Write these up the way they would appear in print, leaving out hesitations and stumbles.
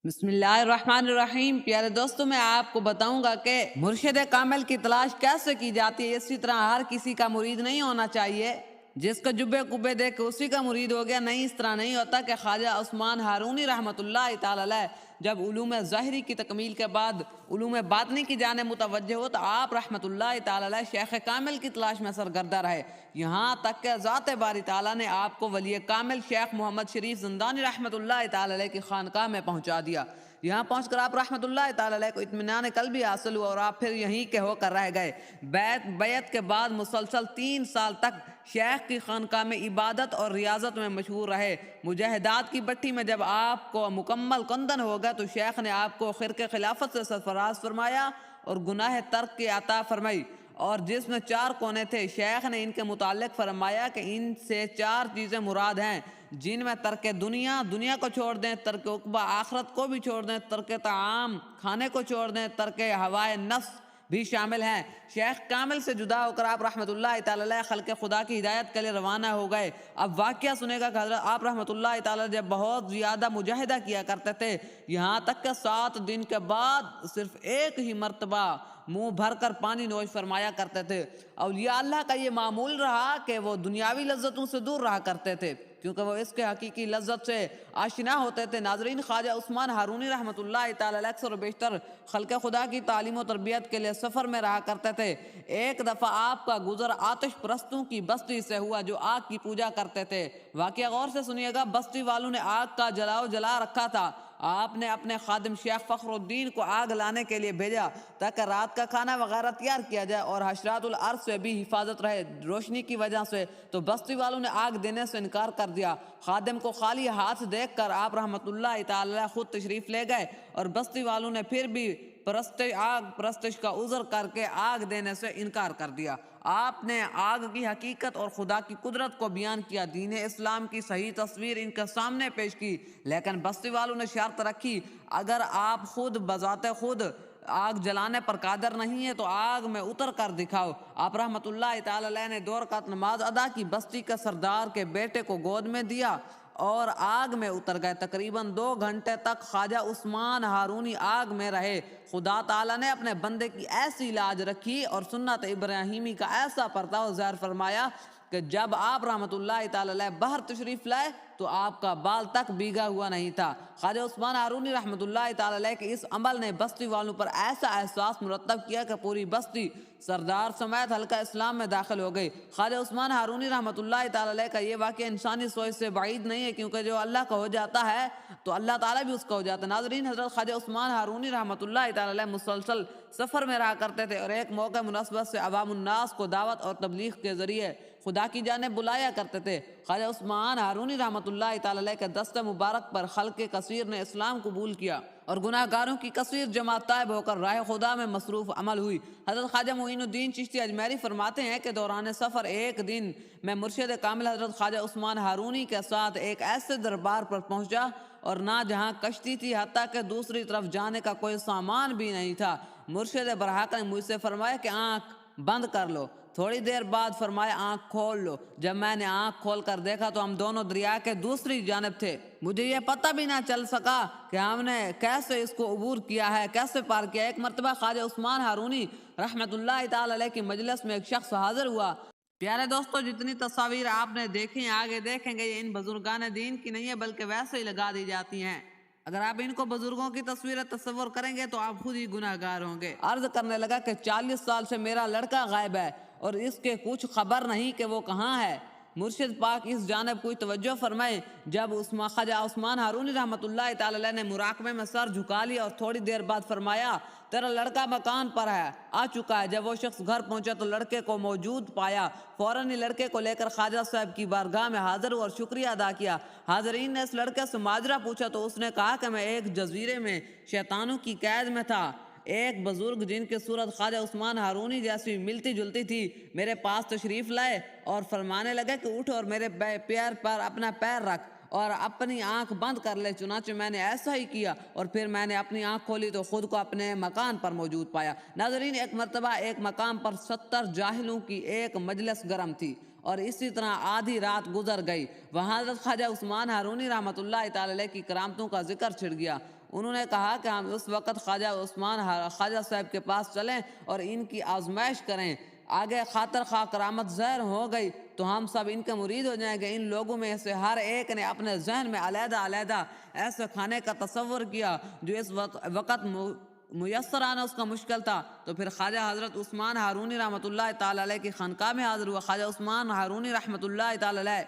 بسم اللہ الرحمن الرحیم۔ پیارے دوستوں، میں آپ کو بتاؤں گا کہ مرشد کامل کی تلاش کیسے کی جاتی ہے۔ اسی طرح ہر کسی کا مرید نہیں ہونا چاہیے جس کو جبے کبے دیکھ کے اسی کا مرید ہو گیا، نہیں، اس طرح نہیں ہوتا کہ خواجہ عثمان ہارونی رحمۃ اللہ تعالی علیہ جب علوم ظاہری کی تکمیل کے بعد علوم باطنی کی جانب متوجہ ہو تو آپ رحمۃ اللہ تعالی علیہ شیخ کامل کی تلاش میں سرگردہ رہے، یہاں تک کہ ذات باری تعالیٰ نے آپ کو ولی کامل شیخ محمد شریف زندانی رحمۃ اللہ تعالی علیہ کی خانقاہ میں پہنچا دیا۔ یہاں پہنچ کر آپ رحمۃ اللہ تعالی علیہ کو اطمینان قلبی حاصل ہوا اور آپ پھر یہیں کے ہو کر رہ گئے۔ بیعت کے بعد مسلسل 3 سال تک شیخ کی خانقاہ میں عبادت اور ریاضت میں مشغول رہے۔ مجاہدات کی بٹھی میں جب آپ کو مکمل کندن ہوگا تو شیخ نے آپ کو خرق خلافت سے سرفراز فرمایا اور گناہ ترک کی عطا فرمائی، اور جس میں 4 کونے تھے، شیخ نے ان کے متعلق فرمایا کہ ان سے 4 چیزیں مراد ہیں، جن میں ترک دنیا کو چھوڑ دیں، ترک عقبہ آخرت کو بھی چھوڑ دیں، ترک طعام کھانے کو چھوڑ دیں، ترک ہوائے نفس بھی شامل ہیں۔ شیخ کامل سے جدا ہو کر آپ رحمۃ اللہ تعالی علیہ خلق خدا کی ہدایت کے لیے روانہ ہو گئے۔ اب واقعہ سنے گا کہ حضرت آپ رحمۃ اللہ تعالی جب بہت زیادہ مجاہدہ کیا کرتے تھے، یہاں تک کہ 7 دن کے بعد صرف ایک ہی مرتبہ منہ بھر کر پانی نوش فرمایا کرتے تھے۔ اولیاء اللہ کا یہ معمول رہا کہ وہ دنیاوی لذتوں سے دور رہا کرتے تھے کیونکہ وہ اس کے حقیقی لذت سے آشنا ہوتے تھے۔ ناظرین، خواجہ عثمان ہارونی رحمۃ اللہ تعالی علیہ اکثر و بیشتر خلق خدا کی تعلیم و تربیت کے لیے سفر میں رہا کرتے تھے۔ ایک دفعہ آپ کا گزر آتش پرستوں کی بستی سے ہوا جو آگ کی پوجا کرتے تھے۔ واقعہ غور سے سنیے گا، بستی والوں نے آگ کا جلا رکھا تھا۔ آپ نے اپنے خادم شیخ فخر الدین کو آگ لانے کے لیے بھیجا تاکہ رات کا کھانا وغیرہ تیار کیا جائے اور حشرات الارض سے بھی حفاظت رہے روشنی کی وجہ سے، تو بستی والوں نے آگ دینے سے انکار کر دیا۔ خادم کو خالی ہاتھ دیکھ کر آپ رحمۃ اللہ تعالی خود تشریف لے گئے اور بستی والوں نے پھر بھی پرستش کا عذر کر کے آگ دینے سے انکار کر دیا۔ آپ نے آگ کی حقیقت اور خدا کی قدرت کو بیان کیا، دین اسلام کی صحیح تصویر ان کے سامنے پیش کی، لیکن بستی والوں نے شرط رکھی، اگر آپ خود بذات خود آگ جلانے پر قادر نہیں ہے تو آگ میں اتر کر دکھاؤ۔ آپ رحمۃ اللہ تعالی علیہ نے 2 رکعت نماز ادا کی، بستی کے سردار کے بیٹے کو گود میں دیا اور آگ میں اتر گئے۔ تقریباً 2 گھنٹے تک خواجہ عثمان ہارونی آگ میں رہے۔ خدا تعالیٰ نے اپنے بندے کی ایسی لاج رکھی اور سنت ابراہیمی کا ایسا پرتاؤ ظاہر فرمایا کہ جب آپ رحمۃ اللہ تعالی علیہ باہر تشریف لائے تو آپ کا بال تک بھیگا ہوا نہیں تھا۔ خواجہ عثمان ہارونی رحمۃ اللہ تعالی علیہ کے اس عمل نے بستی والوں پر ایسا احساس مرتب کیا کہ پوری بستی سردار سمیت حلقہ اسلام میں داخل ہو گئی۔ خواجہ عثمان ہارونی رحمۃ اللہ تعالی علیہ کا یہ واقعہ انسانی سوچ سے بعید نہیں ہے، کیونکہ جو اللہ کا ہو جاتا ہے تو اللہ تعالیٰ بھی اس کا ہو جاتا ہے۔ ناظرین، حضرت خواجہ عثمان ہارونی رحمۃ اللہ تعالی علیہ مسلسل سفر میں رہا کرتے تھے اور ایک موقع مناسبت سے عوام الناس کو دعوت اور تبلیغ کے ذریعے خدا کی جانب بلایا کرتے تھے۔ خواجہ عثمان ہارونی رحمۃ اللہ تعالی علیہ کے دست مبارک پر خلق کثیر نے اسلام قبول کیا اور گناہ گاروں کی کثیر جماعت طائب ہو کر راہ خدا میں مصروف عمل ہوئی۔ حضرت خواجہ معین الدین چشتی اجمیری فرماتے ہیں کہ دوران سفر ایک دن میں مرشد کامل حضرت خواجہ عثمان ہارونی کے ساتھ ایک ایسے دربار پر پہنچا اور نہ جہاں کشتی تھی، حتیٰ کہ دوسری طرف جانے کا کوئی سامان بھی نہیں تھا۔ مرشد برحق نے مجھ سے فرمایا کہ آنکھ بند کر لو۔ تھوڑی دیر بعد فرمایا آنکھ کھول لو۔ جب میں نے آنکھ کھول کر دیکھا تو ہم دونوں دریا کے دوسری جانب تھے۔ مجھے یہ پتہ بھی نہ چل سکا کہ ہم نے کیسے اس کو عبور کیا ہے، کیسے پار کیا۔ ایک مرتبہ خواجہ عثمان ہارونی رحمۃ اللہ تعالی علیہ کی مجلس میں ایک شخص حاضر ہوا۔ پیارے دوستو، جتنی تصاویر آپ نے دیکھی آگے دیکھیں گے، یہ ان بزرگان دین کی نہیں ہے بلکہ ویسے ہی لگا دی جاتی ہیں۔ اگر آپ ان کو بزرگوں کی تصویریں تصور کریں گے تو آپ خود ہی گناہ گار ہوں گے۔ عرض کرنے لگا کہ 40 سال سے میرا لڑکا غائب ہے اور اس کے کچھ خبر نہیں کہ وہ کہاں ہے۔ مرشد پاک اس جانب کوئی توجہ فرمائے۔ جب خواجہ عثمان ہارونی رحمۃ اللہ تعالی علیہ نے مراقبے میں سر جھکا لیا اور تھوڑی دیر بعد فرمایا، تیرا لڑکا مکان پر ہے، آ چکا ہے۔ جب وہ شخص گھر پہنچا تو لڑکے کو موجود پایا، فوراً ہی لڑکے کو لے کر خواجہ صاحب کی بارگاہ میں حاضر ہوا اور شکریہ ادا کیا۔ حاضرین نے اس لڑکے سے ماجرا پوچھا تو اس نے کہا کہ میں ایک جزیرے میں شیطانوں کی قید میں تھا۔ ایک بزرگ جن کی صورت خواجہ عثمان ہارونی جیسی ملتی جلتی تھی میرے پاس تشریف لائے اور فرمانے لگے کہ اٹھ اور میرے پیر پر اپنا پیر رکھ اور اپنی آنکھ بند کر لے۔ چنانچہ میں نے ایسا ہی کیا اور پھر میں نے اپنی آنکھ کھولی تو خود کو اپنے مکان پر موجود پایا۔ ناظرین، ایک مرتبہ ایک مقام پر 70 جاہلوں کی ایک مجلس گرم تھی اور اسی طرح آدھی رات گزر گئی۔ وہاں حضرت خواجہ عثمان ہارونی رحمۃ اللہ تعالی علیہ کی کرامتوں کا ذکر چھڑ گیا۔ انہوں نے کہا کہ ہم اس وقت خواجہ عثمان خواجہ صاحب کے پاس چلیں اور ان کی آزمائش کریں، آگے خاطر خواہ کرامت ظاہر ہو گئی تو ہم سب ان کے مرید ہو جائیں گے۔ ان لوگوں میں سے ہر ایک نے اپنے ذہن میں علیحدہ علیحدہ ایسے کھانے کا تصور کیا جو اس وقت میسر آنا اس کا مشکل تھا۔ تو پھر خواجہ حضرت عثمان ہارونی رحمۃ اللہ تعالی علیہ کی خانقاہ میں حاضر ہوا۔ خواجہ عثمان ہارونی رحمۃ اللہ تعالی علیہ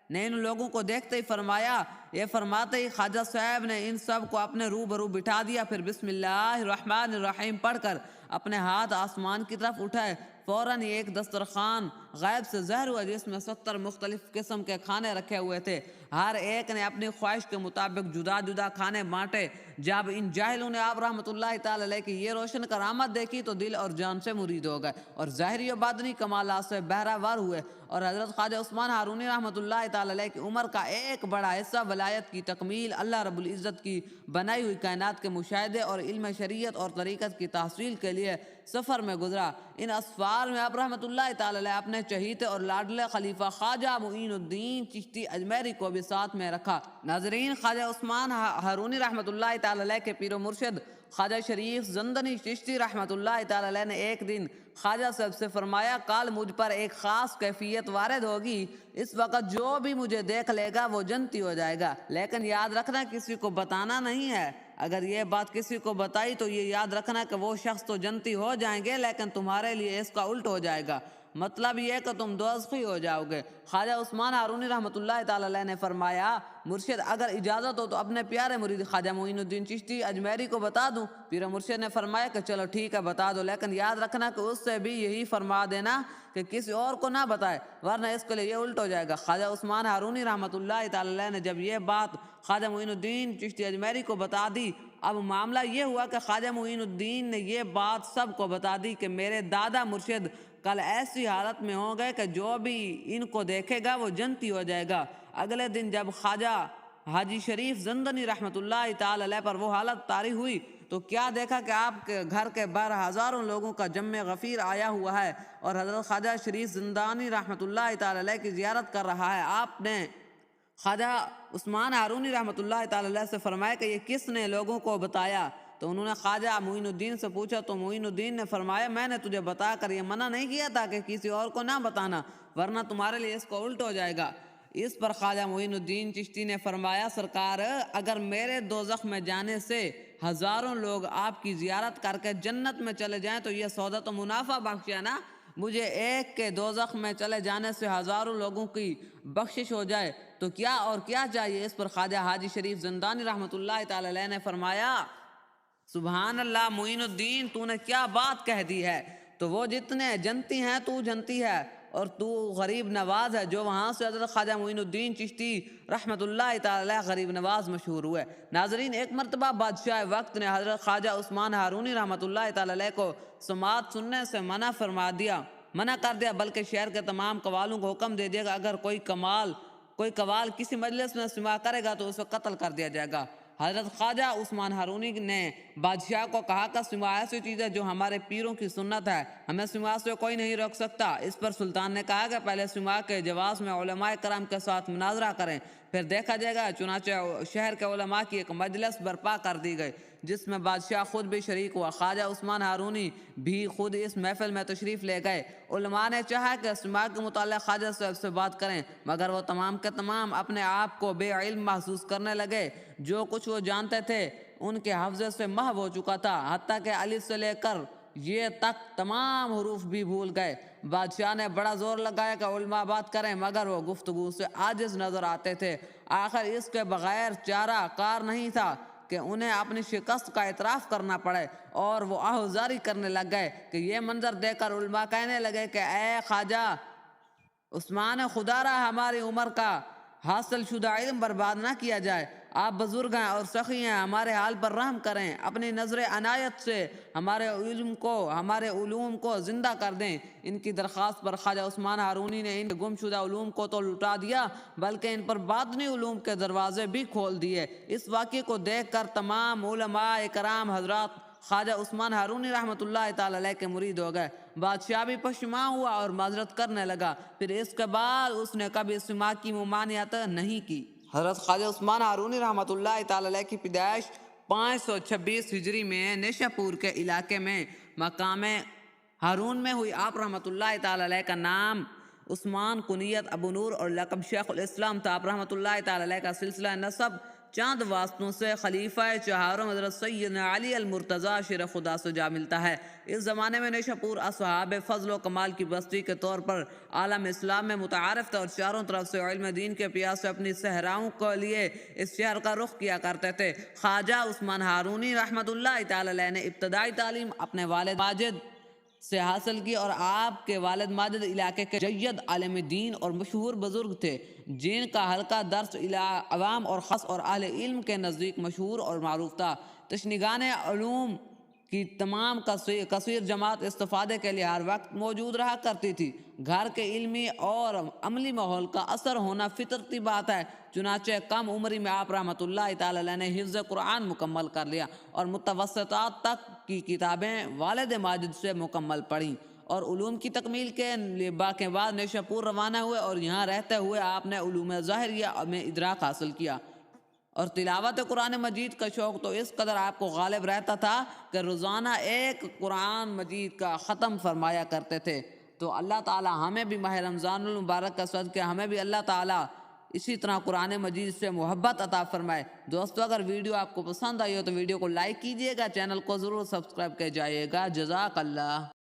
نے ان لوگوں کو دیکھتے ہی فرمایا، یہ فرماتے ہی خواجہ صاحب نے ان سب کو اپنے روبرو بٹھا دیا، پھر بسم اللہ الرحمن الرحیم پڑھ کر اپنے ہاتھ آسمان کی طرف اٹھائے، فوراً ایک دسترخوان غیب سے ظاہر ہوا جس میں 70 مختلف قسم کے کھانے رکھے ہوئے تھے۔ ہر ایک نے اپنی خواہش کے مطابق جدا جدا کھانے بانٹے۔ جب ان جاہلوں نے آپ رحمۃ اللہ تعالی علیہ کی یہ روشن کرامت دیکھی تو دل اور جان سے مرید ہو گئے اور ظاہری و باطنی کمالات سے بہرہ ور ہوئے، اور حضرت خواجہ عثمان ہارونی رحمۃ اللہ تعالی علیہ کی عمر کا ایک بڑا حصہ ولایت کی تکمیل، اللہ رب العزت کی بنائی ہوئی کائنات کے مشاہدے اور علم شریعت اور طریقت کی تحصیل کے لیے سفر میں گزرا۔ ان اسفار میں آپ رحمۃ اللہ تعالی علیہ اپنے چہیتے اور لاڈلے خلیفہ خواجہ معین الدین چشتی اجمیری کو بھی ساتھ میں رکھا۔ ناظرین، خواجہ عثمان ہارونی رحمۃ اللہ تعالی علیہ کے پیر و مرشد خواجہ شریف زندانی چشتی رحمۃ اللہ تعالی علیہ نے ایک دن خواجہ صاحب سے فرمایا، کل مجھ پر ایک خاص کیفیت وارد ہوگی، اس وقت جو بھی مجھے دیکھ لے گا وہ جنتی ہو جائے گا، لیکن یاد رکھنا کسی کو بتانا نہیں ہے۔ اگر یہ بات کسی کو بتائی تو یہ یاد رکھنا کہ وہ شخص تو جنتی ہو جائیں گے لیکن تمہارے لیے اس کا الٹ ہو جائے گا، مطلب یہ کہ تم دوزخی ہو جاؤ گے۔ خواجہ عثمان ہارونی رحمۃ اللہ تعالی علیہ نے فرمایا، مرشد اگر اجازت ہو تو اپنے پیارے مرید خواجہ معین الدین چشتی اجمیری کو بتا دوں؟ پیر مرشد نے فرمایا کہ چلو ٹھیک ہے بتا دو، لیکن یاد رکھنا کہ اس سے بھی یہی فرما دینا کہ کسی اور کو نہ بتائے ورنہ اس کے لیے یہ الٹ ہو جائے گا۔ خواجہ عثمان ہارونی رحمۃ اللہ تعالی علیہ نے جب یہ بات خواجہ معین الدین چشتی اجمیری کو بتا دی، اب معاملہ یہ ہوا کہ خواجہ معین الدین نے یہ بات سب کو بتا دی کہ میرے دادا مرشد کل ایسی حالت میں ہوں گے کہ جو بھی ان کو دیکھے گا وہ جنتی ہو جائے گا۔ اگلے دن جب خواجہ حاجی شریف زندانی رحمۃ اللہ تعالی علیہ پر وہ حالت طاری ہوئی تو کیا دیکھا کہ آپ کے گھر کے 12,000 لوگوں کا جمع غفیر آیا ہوا ہے اور حضرت خواجہ شریف زندانی رحمۃ اللہ تعالی علیہ کی زیارت کر رہا ہے۔ آپ نے خواجہ عثمان ہارونی رحمۃ اللہ تعالی علیہ سے فرمایا کہ یہ کس نے لوگوں کو بتایا؟ تو انہوں نے خواجہ معین الدین سے پوچھا تو معین الدین نے فرمایا، میں نے تجھے بتا کر یہ منع نہیں کیا تھا کہ کسی اور کو نہ بتانا ورنہ تمہارے لیے اس کو الٹ ہو جائے گا۔ اس پر خواجہ معین الدین چشتی نے فرمایا، سرکار اگر میرے دوزخ میں جانے سے ہزاروں لوگ آپ کی زیارت کر کے جنت میں چلے جائیں تو یہ سودا تو منافع بخش ہے نا، مجھے ایک کے دوزخ میں چلے جانے سے ہزاروں لوگوں کی بخشش ہو جائے تو کیا اور کیا چاہیے؟ اس پر خواجہ حاجی شریف زندانی رحمۃ اللہ تعالی علیہ نے فرمایا، سبحان اللہ معین الدین، تو نے کیا بات کہہ دی ہے، تو وہ جتنے جنتی ہیں تو جنتی ہے اور تو غریب نواز ہے، جو وہاں سے حضرت خواجہ معین الدین چشتی رحمۃ اللہ تعالی علیہ غریب نواز مشہور ہوئے۔ ناظرین، ایک مرتبہ بادشاہ وقت نے حضرت خواجہ عثمان ہارونی رحمۃ اللہ تعالی علیہ کو سماعت سننے سے منع کر دیا، بلکہ شہر کے تمام قوالوں کو حکم دے دیا کہ اگر کوئی قوال کسی مجلس میں سماع کرے گا تو اسے قتل کر دیا جائے گا۔ حضرت خواجہ عثمان ہارونی نے بادشاہ کو کہا کہ سماع ایسی چیز ہے جو ہمارے پیروں کی سنت ہے، ہمیں سماع سے کوئی نہیں روک سکتا۔ اس پر سلطان نے کہا کہ پہلے سماع کے جواز میں علماء کرام کے ساتھ مناظرہ کریں، پھر دیکھا جائے گا۔ چنانچہ شہر کے علماء کی ایک مجلس برپا کر دی گئی جس میں بادشاہ خود بھی شریک ہوا۔ خواجہ عثمان ہارونی بھی خود اس محفل میں تشریف لے گئے۔ علماء نے چاہا کہ سماع کے متعلق خواجہ صاحب سے بات کریں، مگر وہ تمام کے تمام اپنے آپ کو بے علم محسوس کرنے لگے۔ جو کچھ وہ جانتے تھے ان کے حافظے سے محو ہو چکا تھا، حتیٰ کہ الف سے لے کر یہ تک تمام حروف بھی بھول گئے۔ بادشاہ نے بڑا زور لگایا کہ علماء بات کریں، مگر وہ گفتگو سے عاجز نظر آتے تھے۔ آخر اس کے بغیر چارہ کار نہیں تھا کہ انہیں اپنی شکست کا اعتراف کرنا پڑے، اور وہ آہوزاری کرنے لگ گئے کہ یہ منظر دیکھ کر علماء کہنے لگے کہ اے خواجہ عثمان خدا را، ہماری عمر کا حاصل شدہ علم برباد نہ کیا جائے، آپ بزرگ ہیں اور سخی ہیں، ہمارے حال پر رحم کریں، اپنی نظر عنایت سے ہمارے علوم کو زندہ کر دیں۔ ان کی درخواست پر خواجہ عثمان ہارونی نے ان کے گم شدہ علوم کو تو لٹا دیا بلکہ ان پر باطنی علوم کے دروازے بھی کھول دیے۔ اس واقعے کو دیکھ کر تمام علماء کرام حضرات خواجہ عثمان ہارونی رحمۃ اللہ تعالی علیہ کے مرید ہو گئے۔ بادشاہ بھی پشیمان ہوا اور معذرت کرنے لگا، پھر اس کے بعد اس نے کبھی سماع کی ممانعت نہیں کی۔ حضرت خواجہ عثمان ہارونی رحمۃ اللہ تعالی علیہ کی پیدائش 526 ہجری میں نیشاپور کے علاقے میں مقام ہارون میں ہوئی۔ آپ رحمۃ اللہ تعالی علیہ کا نام عثمان، کنیت ابو نور اور لقب شیخ الاسلام تھا۔ آپ رحمۃ اللہ تعالی علیہ کا سلسلہ نسب چاند واسطوں سے خلیفہ چہارم حضرت سیدنا علی المرتضیٰ شیر خدا سے جا ملتا ہے۔ اس زمانے میں نیشاپور اصحاب فضل و کمال کی بستی کے طور پر عالم اسلام میں متعارف تھا اور چاروں طرف سے علم دین کے پیاس سے اپنی صحراؤں کے لیے اس شہر کا رخ کیا کرتے تھے۔ خواجہ عثمان ہارونی رحمۃ اللہ تعالی علیہ نے ابتدائی تعلیم اپنے والد ماجد سے حاصل کی اور آپ کے والد ماجد علاقے کے جید عالم دین اور مشہور بزرگ تھے، جن کا حلقہ درس عوام اور خاص اور اہل علم کے نزدیک مشہور اور معروف تھا۔ تشنیگان علوم کی تمام کثیر جماعت استفادے کے لیے ہر وقت موجود رہا کرتی تھی۔ گھر کے علمی اور عملی ماحول کا اثر ہونا فطرتی بات ہے، چنانچہ کم عمری میں آپ رحمۃ اللہ تعالی علیہ نے حفظ قرآن مکمل کر لیا اور متوسطات تک کی کتابیں والد ماجد سے مکمل پڑھیں اور علوم کی تکمیل کے بعد نیشاپور روانہ ہوئے اور یہاں رہتے ہوئے آپ نے علوم ظاہریہ میں ادراک حاصل کیا اور تلاوت قرآن مجید کا شوق تو اس قدر آپ کو غالب رہتا تھا کہ روزانہ ایک قرآن مجید کا ختم فرمایا کرتے تھے۔ تو اللہ تعالیٰ ہمیں بھی ماہ رمضان المبارک کا صدقہ ہمیں بھی اللہ تعالیٰ اسی طرح قرآن مجید سے محبت عطا فرمائے۔ دوستو اگر ویڈیو آپ کو پسند آئی ہو تو ویڈیو کو لائک کیجئے گا، چینل کو ضرور سبسکرائب کر جائیے گا۔ جزاک اللہ۔